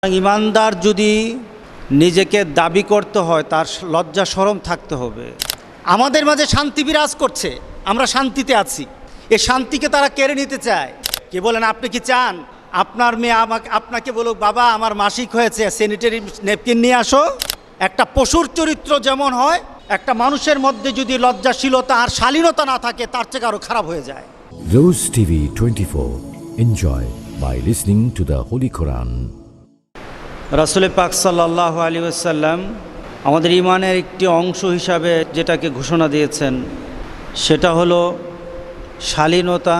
ইমানদার যদি নিজেকে দাবি করতে হয় তার লজ্জা শরম থাকতে হবে। আমাদের মাঝে শান্তি বিরাজ করছে, আমরা শান্তিতে আছি, এই শান্তিকে তারা কেড়ে নিতে চায়। কে বলেন আপনি কি চান আপনার মেয়ে আপনাকে বলুক বাবা আমার মাসিক হয়েছে, স্যানিটারি ন্যাপকিন নিয়ে আসো? একটা পশুর চরিত্র যেমন হয়, একটা মানুষের মধ্যে যদি লজ্জাশীলতা আর শালীনতা না থাকে তার থেকে আরও খারাপ হয়ে যায়। Rose TV 24. Enjoy by listening to the Holy Quran. রাসূল পাক সাল্লাল্লাহু আলাইহি ওয়াসাল্লাম আমাদের ঈমানের একটি অংশ হিসাবে যেটাকে ঘোষণা দিয়েছেন সেটা হলো শালীনতা,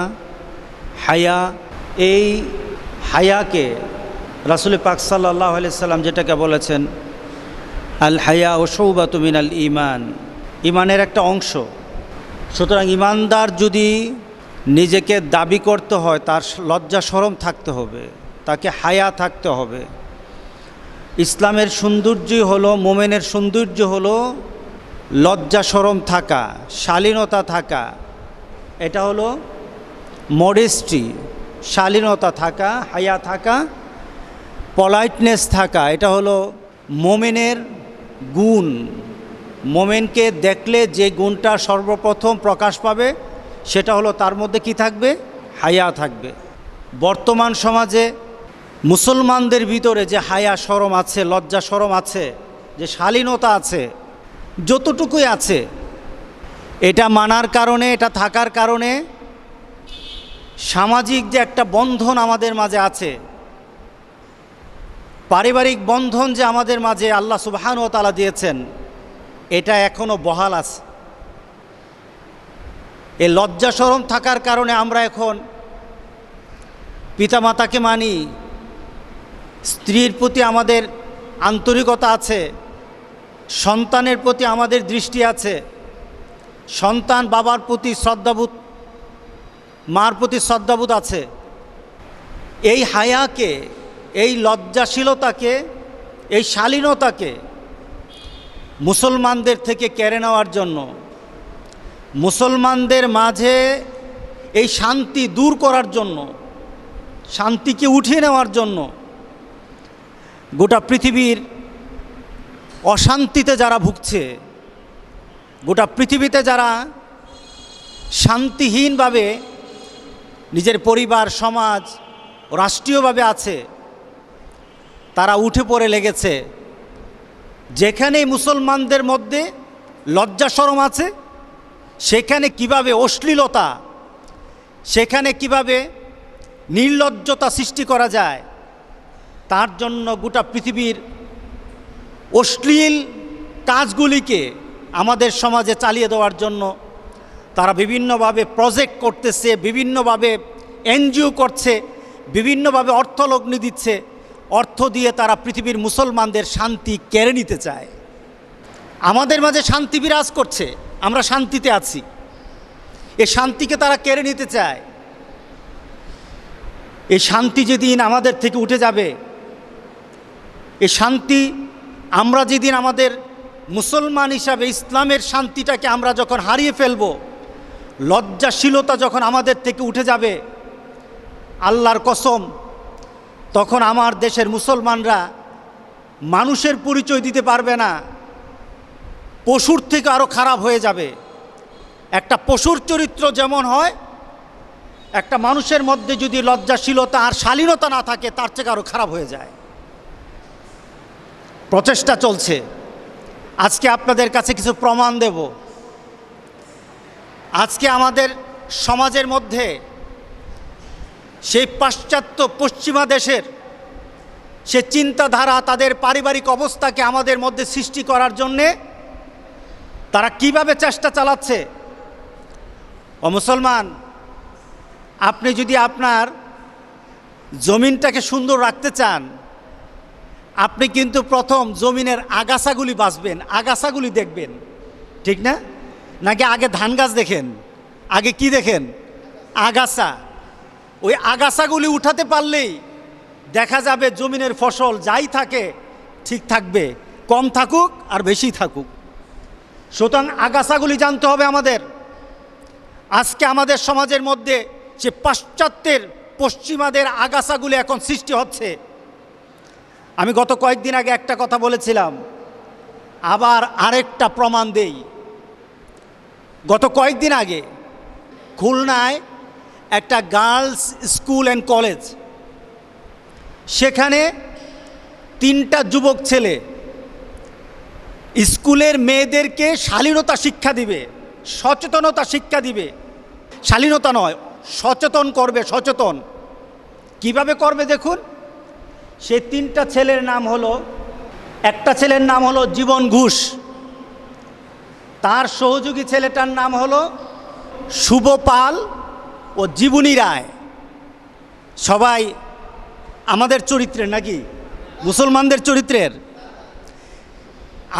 হায়া। এই হায়াকে রাসূল পাক সাল্লাল্লাহু আলাইহি ওয়াসাল্লাম যেটাকে বলেছেন আল হায়া ও শুবাতু মিনাল ঈমান, ঈমানের একটা অংশ। সুতরাং ঈমানদার যদি নিজেকে দাবি করতে হয় তার লজ্জা শরম থাকতে হবে, তাকে হায়া থাকতে হবে। ইসলামের সৌন্দর্যই হলো, মোমেনের সৌন্দর্য হলো লজ্জা শরম থাকা, শালীনতা থাকা। এটা হলো মডেস্টি, শালীনতা থাকা, হায়া থাকা, পলাইটনেস থাকা। এটা হলো মোমেনের গুণ। মোমেনকে দেখলে যে গুণটা সর্বপ্রথম প্রকাশ পাবে সেটা হলো তার মধ্যে কি থাকবে? হায়া থাকবে। বর্তমান সমাজে মুসলমানদের ভিতরে যে হায়া শরম আছে, লজ্জা শরম আছে, যে শালীনতা আছে, যতটুকুই আছে, এটা মানার কারণে, এটা থাকার কারণে সামাজিক যে একটা বন্ধন আমাদের মাঝে আছে, পারিবারিক বন্ধন যে আমাদের মাঝে আল্লাহ সুবহানাহু ওয়া তাআলা দিয়েছেন, এটা এখনও বহাল আছে। এই লজ্জা শরম থাকার কারণে আমরা এখন পিতামাতাকে মানি, স্ত্রীর প্রতি আমাদের আন্তরিকতা আছে, সন্তানের প্রতি আমাদের দৃষ্টি আছে, সন্তান বাবার প্রতি শ্রদ্ধাবোধ, মার প্রতি শ্রদ্ধাবোধ আছে। এই হায়াকে, এই লজ্জাশীলতাকে, এই শালীনতাকে মুসলমানদের থেকে কেড়ে নেওয়ার জন্য, মুসলমানদের মাঝে এই শান্তি দূর করার জন্য, শান্তিকে উঠিয়ে নেওয়ার জন্য, গোটা পৃথিবীর অশান্তিতে যারা ভুগছে, গোটা পৃথিবীতে যারা শান্তিহীনভাবে নিজের পরিবার, সমাজ, রাষ্ট্রীয়ভাবে আছে, তারা উঠে পড়ে লেগেছে। যেখানেই মুসলমানদের মধ্যে লজ্জা শরম আছে সেখানে কিভাবে অশ্লীলতা, সেখানে কিভাবে নির্লজ্জতা সৃষ্টি করা যায়, তার জন্য গোটা পৃথিবীর অশ্লীল কাজগুলিকে আমাদের সমাজে চালিয়ে দেওয়ার জন্য তারা বিভিন্নভাবে প্রজেক্ট করতেছে, বিভিন্নভাবে এনজিও করছে, বিভিন্নভাবে অর্থলগ্নি দিচ্ছে। অর্থ দিয়ে তারা পৃথিবীর মুসলমানদের শান্তি কেড়ে নিতে চায়। আমাদের মাঝে শান্তি বিরাজ করছে, আমরা শান্তিতে আছি, এই শান্তিকে তারা কেড়ে নিতে চায়। এই শান্তি যেদিন আমাদের থেকে উঠে যাবে, এই শান্তি আমরা যেদিন আমাদের মুসলমান হিসাবে ইসলামের শান্তিটাকে আমরা যখন হারিয়ে ফেলব, লজ্জাশীলতা যখন আমাদের থেকে উঠে যাবে, আল্লাহর কসম, তখন আমার দেশের মুসলমানরা মানুষের পরিচয় দিতে পারবে না, পশুর থেকে আরও খারাপ হয়ে যাবে। একটা পশুর চরিত্র যেমন হয়, একটা মানুষের মধ্যে যদি লজ্জাশীলতা আর শালীনতা না থাকে তার থেকে আরও খারাপ হয়ে যায়। প্রচেষ্টা চলছে, আজকে আপনাদের কাছে কিছু প্রমাণ দেব। আজকে আমাদের সমাজের মধ্যে সেই পাশ্চাত্য পশ্চিমা দেশের সে চিন্তাধারা, তাদের পারিবারিক অবস্থাকে আমাদের মধ্যে সৃষ্টি করার জন্যে তারা কিভাবে চেষ্টা চালাচ্ছে। ও মুসলমান, আপনি যদি আপনার জমিনটাকে সুন্দর রাখতে চান, আপনি কিন্তু প্রথম জমিনের আগাছাগুলি বাছবেন, আগাছাগুলি দেখবেন, ঠিক না? নাকি আগে ধান গাছ দেখেন? আগে কি দেখেন? আগাছা। ওই আগাছাগুলি উঠাতে পারলেই দেখা যাবে জমিনের ফসল যাই থাকে ঠিক থাকবে, কম থাকুক আর বেশি থাকুক। সুতরাং আগাছাগুলি জানতে হবে আমাদের। আজকে আমাদের সমাজের মধ্যে সে পাশ্চাত্যের, পশ্চিমাদের আগাছাগুলি এখন সৃষ্টি হচ্ছে। আমি গত কয়েকদিন আগে একটা কথা বলেছিলাম, আবার আরেকটা প্রমাণ দেই। গত কয়েকদিন আগে খুলনায় একটা গার্লস স্কুল অ্যান্ড কলেজ, সেখানে 3টা যুবক ছেলে স্কুলের মেয়েদেরকে শালীনতা শিক্ষা দিবে, সচেতনতা শিক্ষা দিবে। শালীনতা নয়, সচেতন করবে, সচেতন। কিভাবে করবে দেখুন। সেই 3টা ছেলের নাম হলো, একটা ছেলের নাম হলো জীবন ঘোষ, তার সহযোগী ছেলেটার নাম হলো শুভ পাল ও জীবনী রায়। সবাই আমাদের চরিত্রের, নাকি মুসলমানদের চরিত্রের।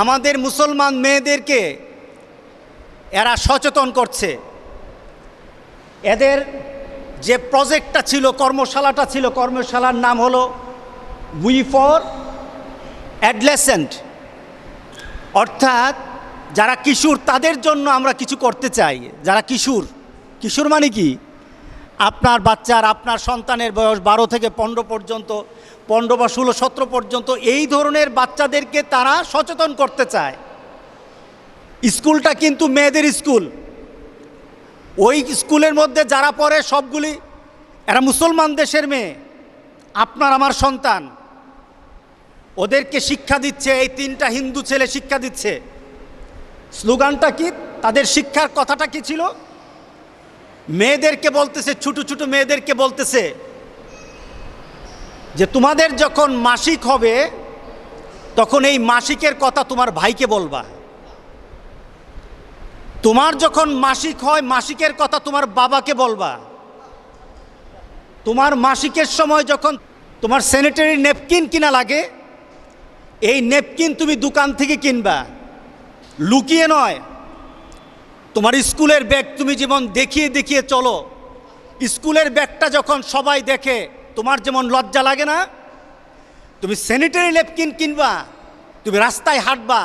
আমাদের মুসলমান মেয়েদেরকে এরা সচেতন করছে। এদের যে প্রজেক্টটা ছিল, কর্মশালাটা ছিল, কর্মশালার নাম হলো উই ফর অ্যাডলেসেন্ট, অর্থাৎ যারা কিশোর তাদের জন্য আমরা কিছু করতে চাই। যারা কিশোর, কিশোর মানে কি? আপনার বাচ্চার, আপনার সন্তানের বয়স 12 থেকে 15 পর্যন্ত, 15 বা 16, 17 পর্যন্ত, এই ধরনের বাচ্চাদেরকে তারা সচেতন করতে চায়। স্কুলটা কিন্তু মেয়েদের স্কুল। ওই স্কুলের মধ্যে যারা পড়ে সবগুলি এরা মুসলমান দেশের মেয়ে, আপনার আমার সন্তান। ওদেরকে শিক্ষা দিচ্ছে, এই 3টা হিন্দু ছেলে শিক্ষা দিচ্ছে। স্লোগানটা কি? তাদের শিক্ষার কথাটা কি ছিল? মেয়েদেরকে বলতেছে, ছোটো ছোটো মেয়েদেরকে বলতেছে যে তোমাদের যখন মাসিক হবে তখন এই মাসিকের কথা তোমার ভাইকে বলবা। তোমার যখন মাসিক হয়, মাসিকের কথা তোমার বাবাকে বলবা। তোমার মাসিকের সময় যখন তোমার স্যানিটারি নেপকিন কিনা লাগে, এই নেপকিন তুমি দোকান থেকে কিনবা, লুকিয়ে নয়। তোমার স্কুলের ব্যাগ তুমি যেমন দেখিয়ে দেখিয়ে চলো, স্কুলের ব্যাগটা যখন সবাই দেখে তোমার যেমন লজ্জা লাগে না, তুমি স্যানিটারি ন্যাপকিন কিনবা, তুমি রাস্তায় হাঁটবা,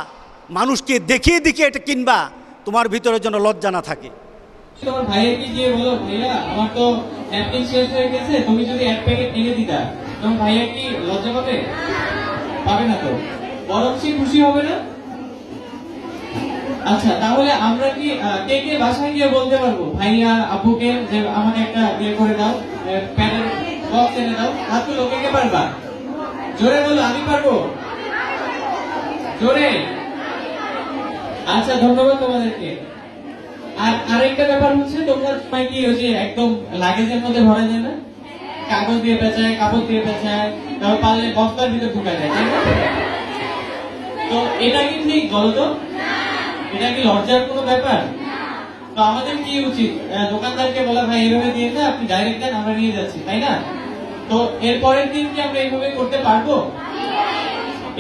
মানুষকে দেখিয়ে দেখিয়ে এটা কিনবা, তোমার ভিতরে যেন লজ্জা না থাকে। তোমার ভাইয়াকে গিয়ে বলো, ভাইয়া আমার তো ন্যাপকিন শেষ হয়ে গেছে, তুমি যদি 1 প্যাকেট এনে দিতা, তোমার ভাইয়া কি লজ্জা পাবে? পাবে না তো, বরং সে খুশি হবে না? আচ্ছা, তাহলে আমরা কি কে কে বাসায় গিয়ে বলতে পারবো ভাইয়া আব্বুকে যে আমাকে একটা ইয়ে করে দাও, প্যাডের বক্স এনে দাও? হাত তুলো, কে কে পারবা? জোরে বলো, আমি পারবো, জোরে। আচ্ছা, ধন্যবাদ তোমাদেরকে। আর আরেকটা ব্যাপার হচ্ছে, তোমরা কি ওই যে একদম লাগেজের মধ্যে ভরা যায় না, কাগজ দিয়ে পেঁচায়, কাপড় দিয়ে পেঁচায়, তারপর পারলে বস্তার ভিতরে ঢুকা যায়, তাই না? তো এটা কি ঠিক বলো তো? এটা কি লজ্জার কোনো ব্যাপার? তো আমাদের কি উচিত? দোকানদারকে বলা, ভাই এইভাবে দিয়ে দেন, আপনি ডাইরেক্ট দেন, আমরা নিয়ে যাচ্ছি, তাই না? তো এর পরের দিন কি আমরা এইভাবে করতে পারবো?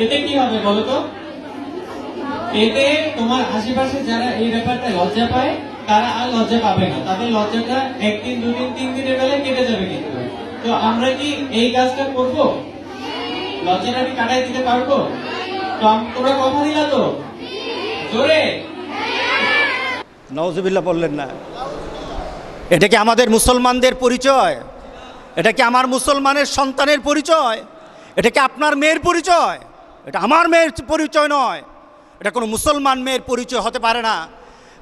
এতে কি হবে বলো তো? এতে তোমার আশেপাশে যারা এই ব্যাপারটা লজ্জা পায়, তারা আর লজ্জা পাবে না। তাদের লজ্জাটা 1 দিন 2 দিন 3 দিনের বেলায় কেটে যাবে। কিন্তু তো আমরা কি এই কাজটা করবো? লজ্জাটা কি কাটাই দিতে পারবো? তো তোমরা কথা দিলা তো? জোরে নাউজুবিল্লাহ বললেন না। এটা কি আমাদের মুসলমানদের পরিচয়? এটা কি আমার মুসলমানের সন্তানের পরিচয়? এটা কি আপনার মেয়ের পরিচয়? এটা আমার মেয়ের পরিচয় নয়। এটা কোনো মুসলমান মেয়ের পরিচয় হতে পারে না।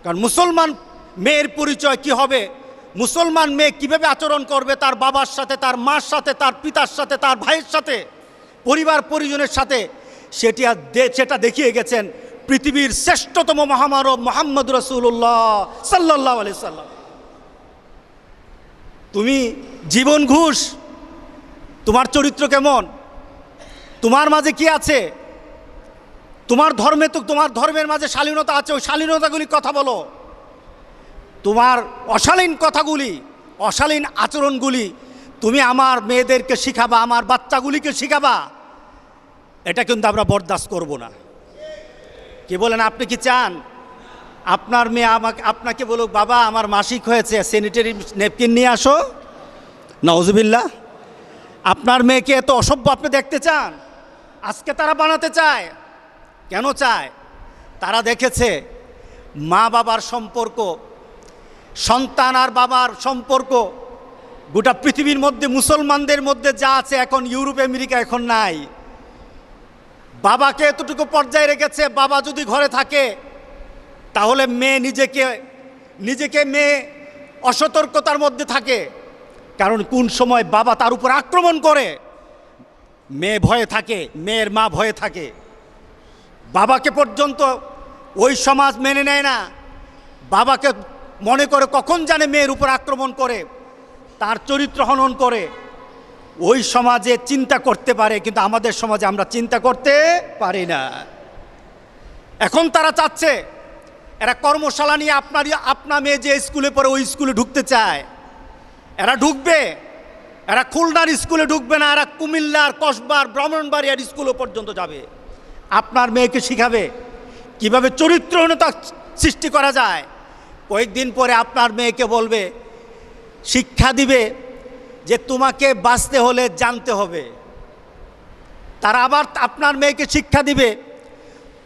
কারণ মুসলমান মেয়ের পরিচয় কি হবে? মুসলমান মেয়ে কিভাবে আচরণ করবে তার বাবার সাথে, তার মার সাথে, তার পিতার সাথে, তার ভাইয়ের সাথে, পরিবার পরিজনের সাথে, সেটা দেখিয়ে গেছেন পৃথিবীর শ্রেষ্ঠতম মহামানব মুহাম্মদ রাসূলুল্লাহ সাল্লাল্লাহু আলাইহি সাল্লাম। তুমি জীবন ঘোষ, তোমার চরিত্র কেমন? তোমার মাঝে কি আছে? তোমার ধর্মের মাঝে শালীনতা আছে, ওই শালীনতাগুলি কথা বলো। তোমার অশালীন কথাগুলি, অশালীন আচরণগুলি তুমি আমার মেয়েদেরকে শিখাবা, আমার বাচ্চাগুলিকে শিখাবা। এটা কিন্তু আমরা বরদাস্ত করব না। কি বলেন? আপনি কি চান আপনার মেয়ে আপনাকে বলুক, বাবা আমার মাসিক হয়েছে, স্যানিটারি ন্যাপকিন নিয়ে আসো? নাউজুবিল্লাহ। আপনার মেয়েকে এত অসভ্য আপনি দেখতে চান? আজকে তারা বানাতে চায়। কেন চায়? তারা দেখেছে মা বাবার সম্পর্ক, সন্তান আর বাবার সম্পর্ক গোটা পৃথিবীর মধ্যে মুসলমানদের মধ্যে যা আছে এখন ইউরোপ আমেরিকা এখন নাই। বাবাকে এতটুকু পর্যায়ে রেখেছে, বাবা যদি ঘরে থাকে তাহলে মেয়ে নিজেকে মেয়ে অসতর্কতার মধ্যে থাকে। কারণ কোন সময় বাবা তার উপর আক্রমণ করে, মেয়ে ভয়ে থাকে, মেয়ের মা ভয়ে থাকে। বাবাকে পর্যন্ত ওই সমাজ মেনে নেয় না, বাবাকে মনে করে কখন জানে মেয়ের উপর আক্রমণ করে, তার চরিত্র হনন করে। ওই সমাজে চিন্তা করতে পারে, কিন্তু আমাদের সমাজে আমরা চিন্তা করতে পারি না। এখন তারা চাচ্ছে এরা কর্মশালা নিয়ে আপনার মেয়ে যে স্কুলে পড়ে ওই স্কুলে ঢুকতে চায়, এরা ঢুকবে। এরা খুলনার স্কুলে ঢুকবে না, এরা কুমিল্লার, কসবার, ব্রাহ্মণবাড়িয়ার স্কুলে পর্যন্ত যাবে। আপনার মেয়েকে শিখাবে কিভাবে চরিত্রহীনতা সৃষ্টি করা যায়। কয়েকদিন পরে আপনার মেয়েকে বলবে, শিক্ষা দিবে যে তোমাকে বাঁচতে হলে জানতে হবে। তারা আবার আপনার মেয়েকে শিক্ষা দিবে,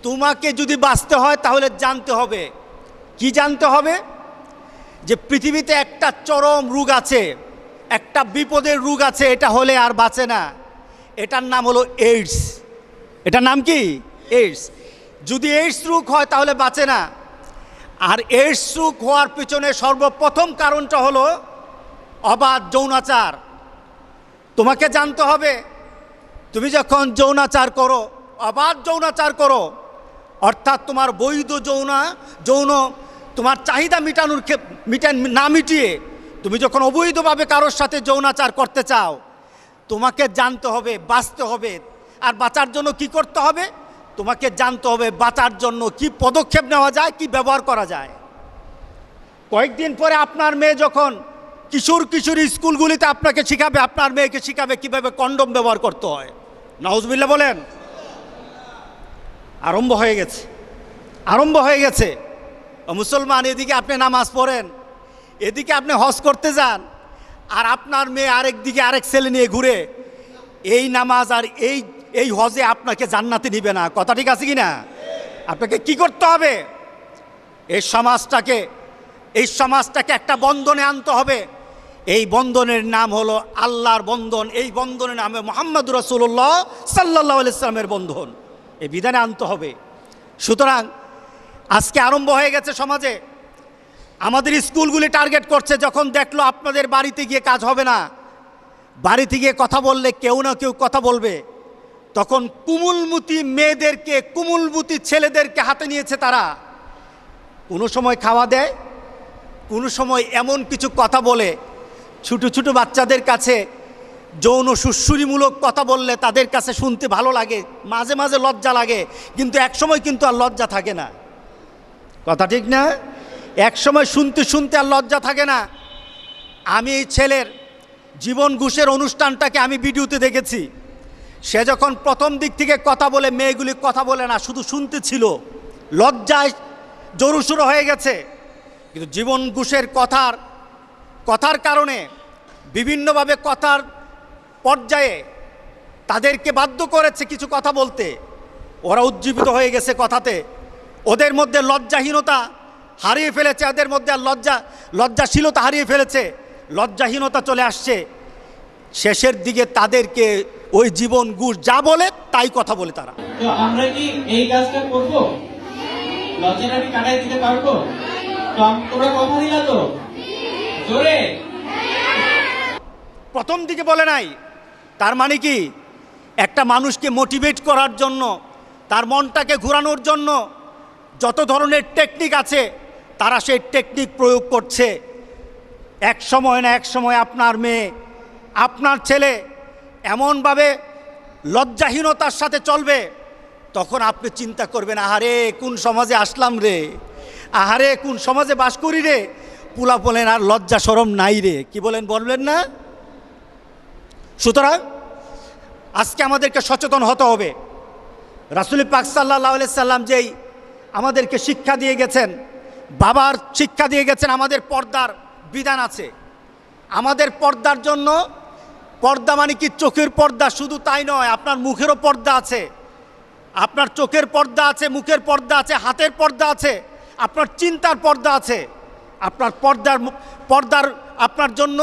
তোমাকে যদি বাঁচতে হয় তাহলে জানতে হবে। কি জানতে হবে? যে পৃথিবীতে একটা চরম রোগ আছে, একটা বিপদের রোগ আছে, এটা হলে আর বাঁচে না। এটার নাম হলো এইডস। এটার নাম কি? এইডস। যদি এইডস রোগ হয় তাহলে বাঁচে না। আর এইডস রোগ হওয়ার পিছনে সর্বপ্রথম কারণটা হলো অবাধ যৌনাচার। তোমাকে জানতে হবে, তুমি যখন যৌনাচার করো, অবাধ যৌনাচার করো, অর্থাৎ তোমার বৈধ যৌন তোমার চাহিদা না মিটিয়ে তুমি যখন অবৈধভাবে কারোর সাথে যৌনাচার করতে চাও, তোমাকে জানতে হবে, বাঁচতে হবে। আর বাঁচার জন্য কি করতে হবে? তোমাকে জানতে হবে বাঁচার জন্য কি পদক্ষেপ নেওয়া যায়, কি ব্যবহার করা যায়। কয়েকদিন পরে আপনার মেয়ে যখন কিশোরী স্কুলগুলিতে আপনাকে শিখাবে, আপনার মেয়েকে শিখাবে কিভাবে কন্ডম ব্যবহার করতে হয়। নাউজুবিল্লাহ বলেন। আরম্ভ হয়ে গেছে। ও মুসলমান, এদিকে আপনি নামাজ পড়েন, এদিকে আপনি হজ করতে যান, আর আপনার মেয়ে আরেকদিকে আরেক ছেলে নিয়ে ঘুরে। এই নামাজ আর এই হজে আপনাকে জান্নাতে নিবে না। কথা ঠিক আছে কি না? আপনাকে কি করতে হবে? এই সমাজটাকে একটা বন্ধনে আনতে হবে। এই বন্ধনের নাম হলো আল্লাহর বন্ধন। এই বন্ধনের নামে মুহাম্মদ রাসূলুল্লাহ সাল্লাল্লাহু আলাইহি ওয়াসাল্লামের বন্ধন। এই বিধানে আনতে হবে। সুতরাং আজকে আরম্ভ হয়ে গেছে সমাজে। আমাদের স্কুলগুলি টার্গেট করছে, যখন দেখলো আপনাদের বাড়িতে গিয়ে কাজ হবে না, বাড়িতে গিয়ে কথা বললে কেউ না কেউ কথা বলবে, তখন কুমুলমতি মেয়েদেরকে, কুমুলমতি ছেলেদেরকে হাতে নিয়েছে তারা। কোনো সময় খাওয়া দেয়, কোনো সময় এমন কিছু কথা বলে, ছোটো বাচ্চাদের কাছে যৌন সুশ্রুরিমূলক কথা বললে তাদের কাছে শুনতে ভালো লাগে, মাঝে মাঝে লজ্জা লাগে, কিন্তু একসময় কিন্তু আর লজ্জা থাকে না। কথা ঠিক না? একসময় শুনতে আর লজ্জা থাকে না। আমি এই ছেলের জীবন ঘোষের অনুষ্ঠানটাকে আমি ভিডিওতে দেখেছি। সে যখন প্রথম দিক থেকে কথা বলে, মেয়েগুলি কথা বলে না, শুধু শুনতে ছিল, লজ্জায় জোরুসুরু হয়ে গেছে। কিন্তু জীবন ঘোষের কথার কারণে বিভিন্নভাবে কথার পর্যায়ে তাদেরকে বাধ্য করেছে কিছু কথা বলতে। ওরা উজ্জীবিত হয়ে গেছে কথাতে। ওদের মধ্যে লজ্জাহীনতা হারিয়ে ফেলেছে, ওদের মধ্যে আর লজ্জাশীলতা হারিয়ে ফেলেছে, লজ্জাহীনতা চলে আসছে। শেষের দিকে তাদেরকে ওই জীবন ঘোষ যা বলে তাই কথা বলে তারা। তো আমরা কি এই কাজটা করব? লজ্জাটা কি কাটাই দিতে পারবো? তো তোমরা কথা দিলা তো জোরে? প্রথম দিকে বলে নাই। তার মানে কি, একটা মানুষকে মোটিভেট করার জন্য, তার মনটাকে ঘোরানোর জন্য যত ধরনের টেকনিক আছে তারা সেই টেকনিক প্রয়োগ করছে। এক সময় না এক সময় আপনার মেয়ে, আপনার ছেলে এমনভাবে লজ্জাহীনতার সাথে চলবে, তখন আপনি চিন্তা করবেন, আহারে কোন সমাজে আসলাম রে, আহারে কোন সমাজে বাস করি রে, পুলা বলেন আর লজ্জা শরম নাই রে। কি বলবেন না? সুতরাং আজকে আমাদেরকে সচেতন হতে হবে। রাসূল পাক সাল্লাল্লাহু আলাইহি সাল্লাম যেই আমাদেরকে শিক্ষা দিয়ে গেছেন, বাবার শিক্ষা দিয়ে গেছেন, আমাদের পর্দার বিধান আছে। আমাদের পর্দার জন্য, পর্দা মানে কি চোখের পর্দা, শুধু তাই নয়, আপনার মুখেরও পর্দা আছে। আপনার চোখের পর্দা আছে, মুখের পর্দা আছে, হাতের পর্দা আছে, আপনার চিন্তার পর্দা আছে। আপনার পর্দার আপনার জন্য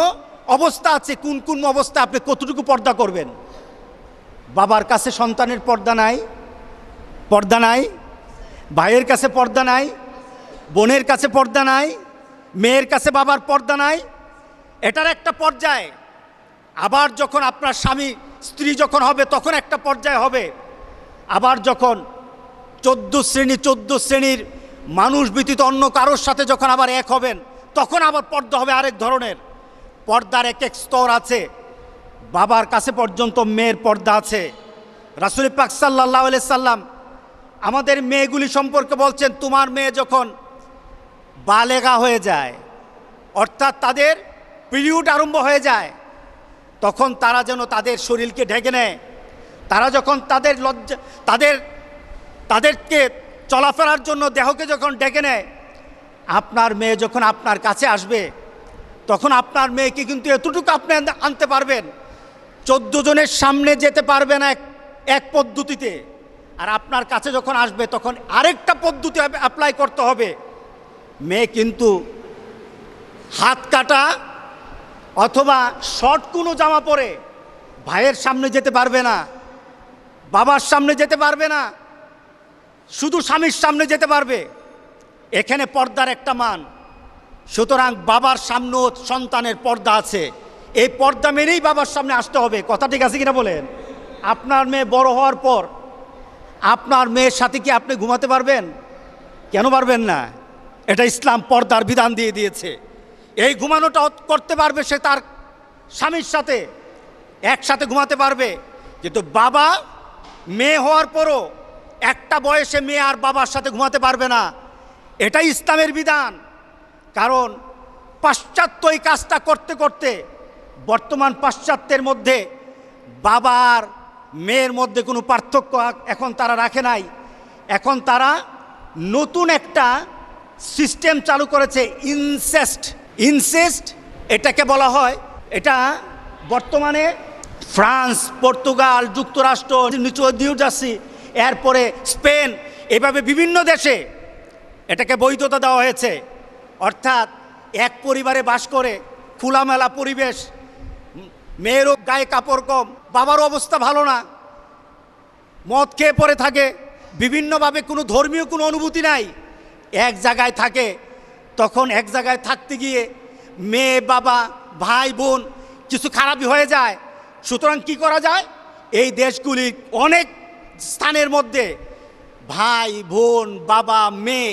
অবস্থা আছে, কোন অবস্থা আপনি কতটুকু পর্দা করবেন। বাবার কাছে সন্তানের পর্দা নাই, পর্দা নাই, ভাইয়ের কাছে পর্দা নাই, বোনের কাছে পর্দা নাই, মেয়ের কাছে বাবার পর্দা নাই। এটার একটা পর্যায়ে আবার যখন আপনার স্বামী স্ত্রী যখন হবে তখন একটা পর্যায়ে হবে। আবার যখন 14 শ্রেণীর মানুষ ব্যতীত অন্য কারোর সাথে যখন আবার এক হবেন তখন আবার পর্দা হবে আরেক ধরনের। পর্দার এক এক স্তর আছে। বাবার কাছে পর্যন্ত মেয়ের পর্দা আছে। রাসূল পাক সাল্লাল্লাহু আলাইহি সাল্লাম আমাদের মেয়েগুলি সম্পর্কে বলছেন, তোমার মেয়ে যখন বালেগা হয়ে যায়, অর্থাৎ তাদের পিরিয়ড আরম্ভ হয়ে যায়, তখন তারা যেন তাদের শরীরকে ঢেকে নেয়। তারা যখন তাদের তাদেরকে চলাফেরার জন্য দেহকে যখন ডেকে নেয়, আপনার মেয়ে যখন আপনার কাছে আসবে তখন আপনার মেয়েকে কিন্তু এতটুকু আপনি আনতে পারবেন, 14 জনের সামনে যেতে পারবে না এক পদ্ধতিতে। আর আপনার কাছে যখন আসবে তখন আরেকটা পদ্ধতি অ্যাপ্লাই করতে হবে। মেয়ে কিন্তু হাত কাটা অথবা শর্ট কোনো জামা পরে ভাইয়ের সামনে যেতে পারবে না, বাবার সামনে যেতে পারবে না, শুধু স্বামীর সামনে যেতে পারবে। এখানে পর্দার একটা মান। সুতরাং বাবার সামনেও সন্তানের পর্দা আছে। এই পর্দা মেনেই বাবার সামনে আসতে হবে। কথা ঠিক আছে কিনা বলেন? আপনার মেয়ে বড় হওয়ার পর আপনার মেয়ের সাথে কি আপনি ঘুমাতে পারবেন? কেন পারবেন না? এটা ইসলাম পর্দার বিধান দিয়ে দিয়েছে। এই ঘুমানোটা করতে পারবে সে তার স্বামীর সাথে, একসাথে ঘুমাতে পারবে। কিন্তু বাবা মেয়ে হওয়ার পরও একটা বয়সে মেয়ে আর বাবার সাথে ঘুমাতে পারবে না। এটাই ইসলামের বিধান। কারণ পাশ্চাত্য এই কাজটা করতে করতে বর্তমান পাশ্চাত্যের মধ্যে বাবার মেয়ের মধ্যে কোনো পার্থক্য এখন তারা রাখে নাই। এখন তারা নতুন একটা সিস্টেম চালু করেছে, ইনসেস্ট এটাকে বলা হয়। এটা বর্তমানে ফ্রান্স, পর্তুগাল, যুক্তরাষ্ট্র, নিউ জার্সি, এরপরে স্পেন, এভাবে বিভিন্ন দেশে এটাকে বৈধতা দেওয়া হয়েছে। অর্থাৎ এক পরিবারে বাস করে, খোলামেলা পরিবেশ, মেয়েরও গায়ে কাপড় কম, বাবারও অবস্থা ভালো না, মদ খেয়ে পড়ে থাকে, বিভিন্নভাবে কোনো ধর্মীয় কোনো অনুভূতি নাই, এক জায়গায় থাকে। তখন এক জায়গায় থাকতে গিয়ে মেয়ে, বাবা, ভাই, বোন কিছু খারাপই হয়ে যায়। সুতরাং কি করা যায়? এই দেশগুলির অনেক স্থানের মধ্যে ভাই, বোন, বাবা, মেয়ে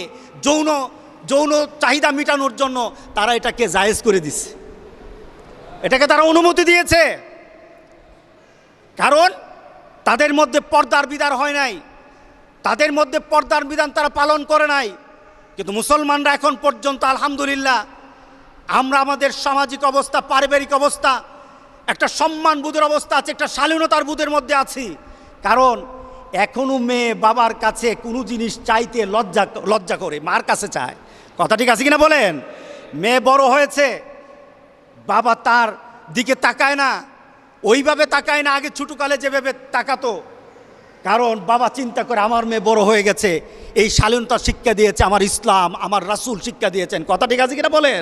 যৌন চাহিদা মেটানোর জন্য তারা এটাকে জায়েজ করে দিছে, এটাকে তারা অনুমতি দিয়েছে। কারণ তাদের মধ্যে পর্দার বিধান হয় নাই, তাদের মধ্যে পর্দার বিধান তারা পালন করে নাই। কিন্তু মুসলমানরা এখন পর্যন্ত আলহামদুলিল্লাহ আমরা আমাদের সামাজিক অবস্থা, পারিবারিক অবস্থা, একটা সম্মানবোধের অবস্থা আছে, একটা শালীনতার বোধের মধ্যে আছি। কারণ এখনও মেয়ে বাবার কাছে কোনো জিনিস চাইতে লজ্জা করে, মার কাছে চায়। কথা ঠিক আছে কিনা বলেন? মেয়ে বড় হয়েছে, বাবা তার দিকে তাকায় না, ওইভাবে তাকায় না আগে ছোটকালে যেভাবে তাকাতো। কারণ বাবা চিন্তা করে আমার মেয়ে বড় হয়ে গেছে, এই শালীনতা শিক্ষা দিয়েছে আমার ইসলাম, আমার রাসূল শিক্ষা দিয়েছেন। কথা ঠিক আছে কিনা বলেন?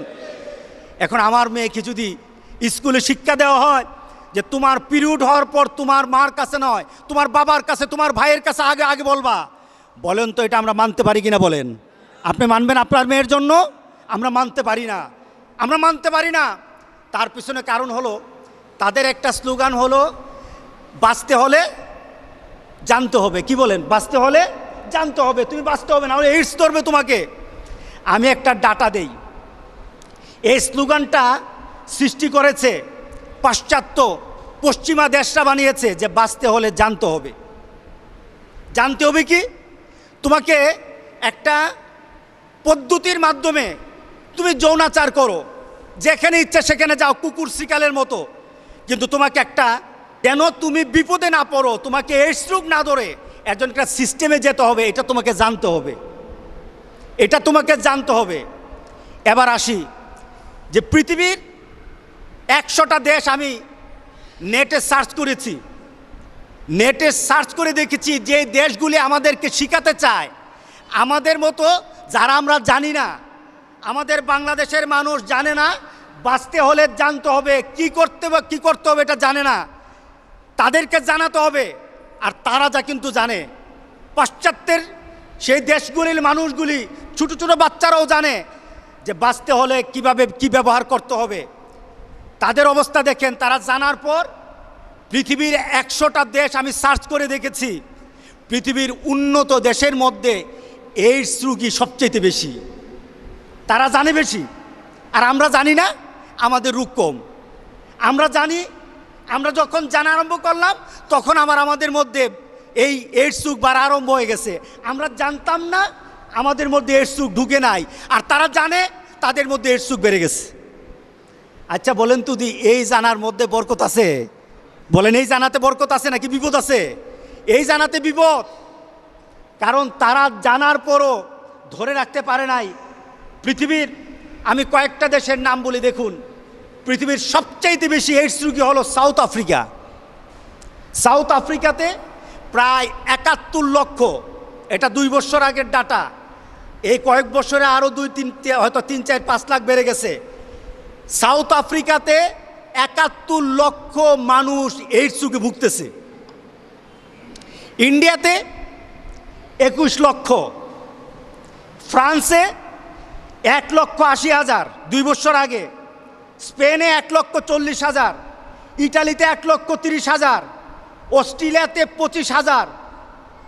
এখন আমার মেয়েকে যদি স্কুলে শিক্ষা দেওয়া হয় যে তোমার পিরিয়ড হওয়ার পর তোমার মার কাছে নয়, তোমার বাবার কাছে, তোমার ভাইয়ের কাছে আগে আগে বলবা, বলেন তো এটা আমরা মানতে পারি কিনা? বলেন, আপনি মানবেন আপনার মেয়ের জন্য? আমরা মানতে পারি না, আমরা মানতে পারি না। তার পিছনে কারণ হলো তাদের একটা স্লোগান হলো বাঁচতে হলে জানতে হবে। কি বলেন? বাঁচতে হলে জানতে হবে, তুমি বাঁচতে হবে, না হলে এইডস ধরবে তোমাকে। আমি একটা ডাটা দেই। এই স্লোগানটা সৃষ্টি করেছে পাশ্চাত্য, পশ্চিমা দেশরা বানিয়েছে যে বাঁচতে হলে জানতে হবে। জানতে হবে কি? তোমাকে একটা পদ্ধতির মাধ্যমে তুমি যৌনাচার করো, যেখানে ইচ্ছা সেখানে যাও, কুকুর শিকালের মতো। কিন্তু তোমাকে একটা, যেন তুমি বিপদে না পড়ো, তোমাকে এইডস রোগ না ধরে, একজনটা সিস্টেমে যেতে হবে। এটা তোমাকে জানতে হবে, এটা তোমাকে জানতে হবে। এবার আসি যে পৃথিবীর 100টা দেশ আমি নেটে সার্চ করেছি, নেটে সার্চ করে দেখেছি যে দেশগুলি আমাদেরকে শিখাতে চায় আমাদের মতো, যারা আমরা জানি না, আমাদের বাংলাদেশের মানুষ জানে না বাঁচতে হলে জানতে হবে, কি করতে হবে এটা জানে না, তাদেরকে জানাতে হবে। আর তারা যা কিন্তু জানে, পাশ্চাত্যের সেই দেশগুলির মানুষগুলি, ছোটো ছোটো বাচ্চারাও জানে যে বাঁচতে হলে কিভাবে কি ব্যবহার করতে হবে। তাদের অবস্থা দেখেন, তারা জানার পর পৃথিবীর 100টা দেশ আমি সার্চ করে দেখেছি, পৃথিবীর উন্নত দেশের মধ্যে এইডস রোগী সবচেয়ে বেশি, তারা জানে বেশি। আর আমরা জানি না, আমাদের রোগ কম। আমরা জানি, আমরা যখন জানা আরম্ভ করলাম তখন আমাদের মধ্যে এই এইডস রোগ বাড়া আরম্ভ হয়ে গেছে। আমরা জানতাম না, আমাদের মধ্যে এইডস রোগ ঢুকে নাই, আর তারা জানে তাদের মধ্যে এইডস রোগ বেড়ে গেছে। আচ্ছা বলেন তো দি, এই জানার মধ্যে বরকত আছে? বলেন, এই জানাতে বরকত আছে নাকি বিপদ আছে? এই জানাতে বিপদ। কারণ তারা জানার পরও ধরে রাখতে পারে নাই। পৃথিবীর আমি কয়েকটা দেশের নাম বলি, দেখুন পৃথিবীর সবচাইতে বেশি এইডস রোগী হলো সাউথ আফ্রিকা। সাউথ আফ্রিকাতে প্রায় 71 লক্ষ, এটা 2 বছর আগের ডাটা। এই কয়েক বছরে আরও 2-3, হয়তো 3-4-5 লাখ বেড়ে গেছে। সাউথ আফ্রিকাতে 71 লক্ষ মানুষ এইডস রোগে ভুগতেছে। ইন্ডিয়াতে 21 লক্ষ, ফ্রান্সে 1,80,000 2 বছর আগে, স্পেনে 1,40,000, ইটালিতে 1,30,000, অস্ট্রেলিয়াতে 25,000।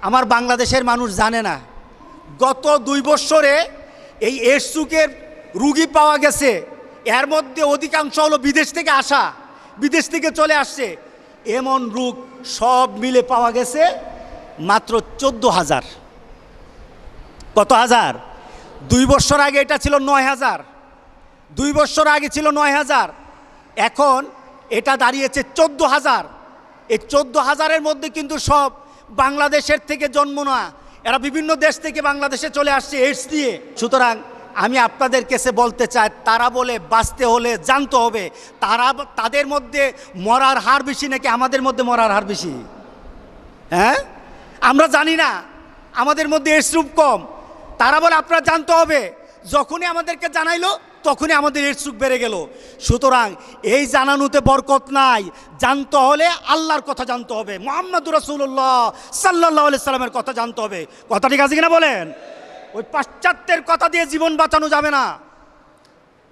আমার বাংলাদেশের মানুষ জানে না, গত 2 বছরে এই এইডস রোগের রুগী পাওয়া গেছে, এর মধ্যে অধিকাংশ হলো বিদেশ থেকে আসা, বিদেশ থেকে চলে আসছে। এমন রোগ সব মিলে পাওয়া গেছে মাত্র 14,000। কত হাজার? 2 বছর আগে এটা ছিল 9,000, 2 বছর আগে ছিল 9,000, এখন এটা দাঁড়িয়েছে 14,000। এই 14,000-এর মধ্যে কিন্তু সব বাংলাদেশের থেকে জন্ম না, এরা বিভিন্ন দেশ থেকে বাংলাদেশে চলে আসছে এইডস নিয়ে। সুতরাং আমি আপনাদের কাছে বলতে চাই, তারা বলে বাঁচতে হলে জানতে হবে, তাদের মধ্যে মরার হার বেশি নাকি আমাদের মধ্যে মরার হার বেশি? হ্যাঁ, আমরা জানি না, আমাদের মধ্যে এইডস রোগ কম। তারা বলে আপনারা জানতে হবে, যখনই আমাদেরকে জানাইলো তখনই আমাদের এইডস রোগ বেড়ে গেল। সুতরাং এই জানানোতে বরকত নাই, জানতে হলে আল্লাহর কথা জানতে হবে, মুহাম্মদুর রাসূলুল্লাহ সাল্লাল্লাহু আলাইহি সাল্লামের কথা জানতে হবে। কথা ঠিক আছে কিনা বলেন? ওই পাশ্চাত্যের কথা দিয়ে জীবন বাঁচানো যাবে না,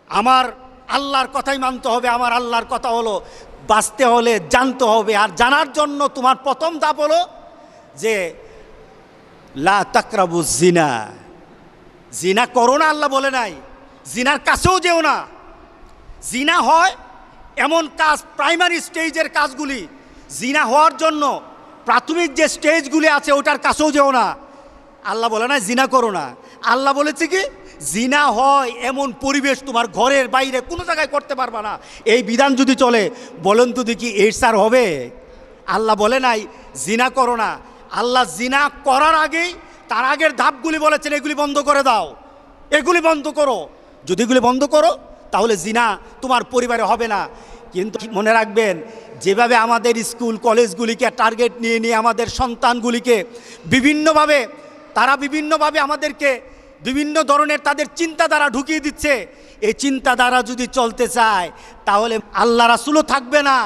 আমার আল্লাহর কথাই মানতে হবে। আমার আল্লাহর কথা হলো বাঁচতে হলে জানতে হবে, আর জানার জন্য তোমার প্রথম ধাপ হলো যে লা তাকরাবু জিনা, জিনা করো না আল্লাহ বলে নাই, জিনার কাছেও যেও না। জিনা হয় এমন কাজ, প্রাইমারি স্টেজের কাজগুলি, জিনা হওয়ার জন্য প্রাথমিক যে স্টেজগুলি আছে ওটার কাছেও যেও না। আল্লাহ বলে না জিনা করো না, আল্লাহ বলেছে কি জিনা হয় এমন পরিবেশ তোমার ঘরের বাইরে কোনো জায়গায় করতে পারবা না। এই বিধান যদি চলে, বলেন তো দেখি এইডস আর হবে? আল্লাহ বলে নাই জিনা করো না, আল্লাহ জিনা করার আগেই তার আগের ধাপগুলি বলেছেন এগুলি বন্ধ করে দাও, এগুলি বন্ধ করো। যদি এগুলি বন্ধ করো তাহলে জিনা তোমার পরিবারে হবে না। কিন্তু মনে রাখবেন, যেভাবে আমাদের স্কুল কলেজগুলিকে টার্গেট নিয়ে নিয়ে আমাদের সন্তানগুলিকে বিভিন্নভাবে আমাদেরকে বিভিন্ন ধরনের তাদের চিন্তাধারা ঢুকিয়ে দিচ্ছে, এই চিন্তাধারা যদি চলতে চায় তাহলে আল্লাহ রাসূলও থাকবে না,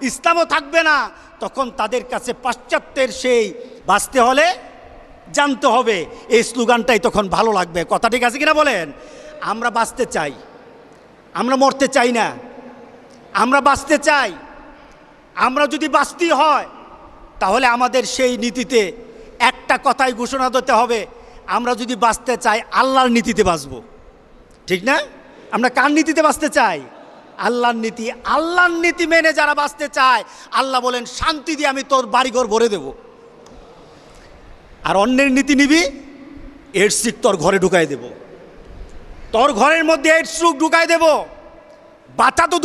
ইসলামও থাকবে না। তখন তাদের কাছে পাশ্চাত্যের সেই বাঁচতে হলে জানতে হবে এই স্লোগানটাই তখন ভালো লাগবে। কথা ঠিক আছে কিনা বলেন? আমরা বাঁচতে চাই, আমরা মরতে চাই না, আমরা বাঁচতে চাই। আমরা যদি বাঁচতেই হয় তাহলে আমাদের সেই নীতিতে একটা কথাই ঘোষণা দিতে হবে, আমরা যদি বাঁচতে চাই আল্লাহর নীতিতে বাঁচব। ঠিক না? আমরা কার নীতিতে বাঁচতে চাই? আল্লাহর নীতি। আল্লাহর নীতি মেনে যারা বাঁচতে চায়, আল্লাহ বলেন শান্তি দিয়ে আমি তোর বাড়িঘর ভরে দেব। আর অন্যের নীতি নিবি, এইডস রোগ তোর ঘরে ঢুকাই দেব, তোর ঘরের মধ্যে এইডস রোগ ঢুকাই দেব। বাঁচা তো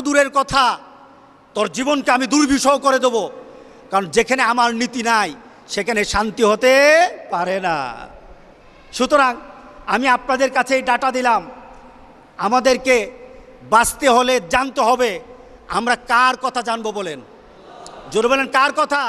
দূরের কথা, তোর জীবনকে আমি দুর্বিষহ করে দেব। কারণ যেখানে আমার নীতি নাই সেখানে শান্তি হতে পারে না। সুতরাং আমি আপনাদের কাছে এই ডাটা দিলাম, আমাদেরকে বাঁচতে হলে জানতে হবে। আমরা কার কথা জানবো বলেন? জোরে বলেন, কার কথা?